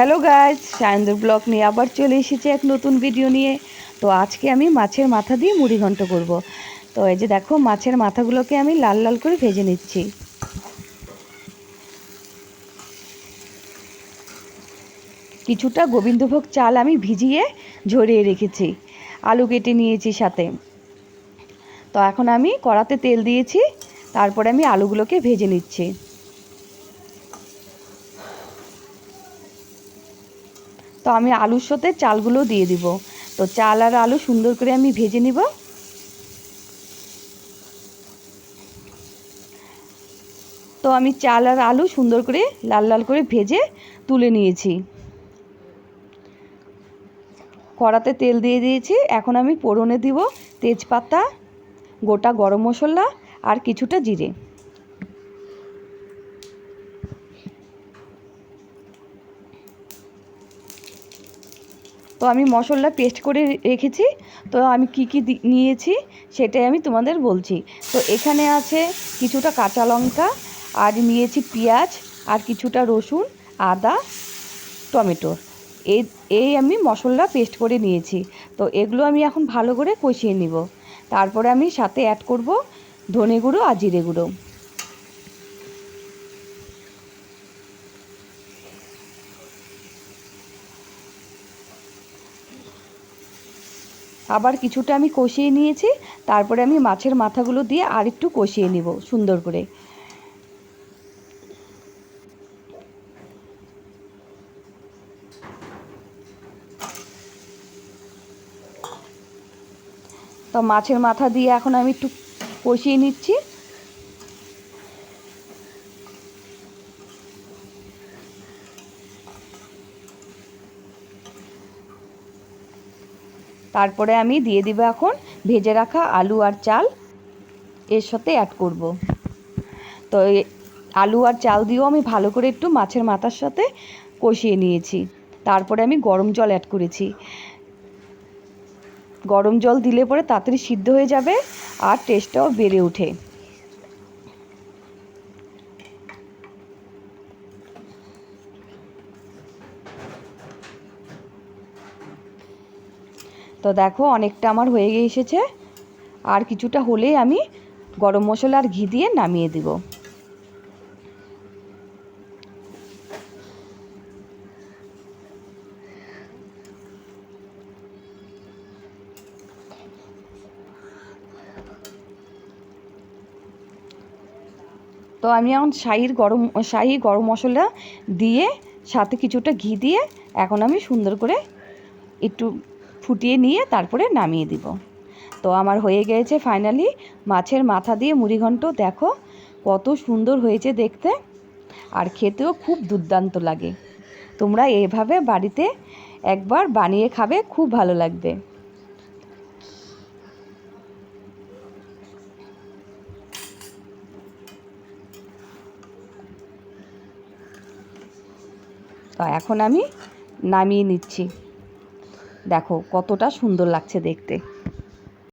Hello guys, সায়নদের blog নিয়ে আবার চলে এসেছি এক নতুন ভিডিও নিয়ে। তো আজকে আমি মাছের মাথা দিয়ে মুড়ি ঘন্ট করব। তো এই যে দেখো, মাছের মাথাগুলোকে আমি লাল লাল করে ভেজে নিচ্ছি। কিছুটা গোবিন্দভোগ চাল আমি ভিজিয়ে ঝরিয়ে রেখেছি, আলু কেটে নিয়েছি সাথে। তো এখন আমি কড়াতে তেল দিয়েছি, তারপরে আমি আলুগুলোকে ভেজে নিচ্ছি। তো আমি আলুর সাথে চালগুলো দিয়ে দিব। তো চাল আর আলু সুন্দর করে আমি ভেজে নিব। তো আমি চাল আর আলু সুন্দর করে লাল লাল করে ভেজে তুলে নিয়েছি। কড়াতে তেল দিয়ে দিয়েছি। এখন আমি ফোড়নে দিব তেজপাতা, গোটা গরম মশলা আর কিছুটা জিরে। তো আমি মশলা পেস্ট করে রেখেছি। তো আমি কি কি নিয়েছি সেটাই আমি তোমাদের বলছি। তো এখানে আছে কিছুটা কাঁচা লঙ্কা, আর নিয়েছি পেঁয়াজ, আর কিছুটা রসুন, আদা, টমেটো। এই আমি মশলা পেস্ট করে নিয়েছি। তো এগুলো আমি এখন ভালো করে কষিয়ে নিব। তারপরে আমি সাথে অ্যাড করব ধনে গুঁড়ো আর জিরে গুঁড়ো। আবার কিছুটা আমি কষিয়ে নিয়েছি। তারপরে আমি মাছের মাথাগুলো দিয়ে আর একটু কষিয়ে নিব সুন্দর করে। তো মাছের মাথা দিয়ে এখন আমি একটু কষিয়ে নিচ্ছি। তারপরে আমি দিয়ে দিব এখন ভেজে রাখা আলু আর চাল, এর সাথে অ্যাড করব। তো আলু আর চাল দিয়েও আমি ভালো করে একটু মাছের মাথার সাথে কষিয়ে নিয়েছি। তারপরে আমি গরম জল অ্যাড করেছি। গরম জল দিলে পরে তাড়াতাড়ি সিদ্ধ হয়ে যাবে আর টেস্টটাও বেড়ে ওঠে। তো দেখো, অনেকটা আমার হয়ে এসেছে। আর কিছুটা হলেই আমি গরম মশলা আর ঘি দিয়ে নামিয়ে দেব। তো আমি এখন শাহি গরম মশলা দিয়ে সাথে কিছুটা ঘি দিয়ে এখন আমি সুন্দর করে একটু ফুটিয়ে নিয়ে তারপরে নামিয়ে দিব। তো আমার হয়ে গিয়েছে ফাইনালি মাছের মাথা দিয়ে মুড়িঘণ্ট। দেখো কত সুন্দর হয়েছে দেখতে, আর খেতেও খুব দুর্দান্ত লাগে। তোমরা এভাবে বাড়িতে একবার বানিয়ে খাবে, খুব ভালো লাগবে। তো এখন আমি নামিয়ে নিচ্ছি। দেখো কতটা সুন্দর লাগছে দেখতে।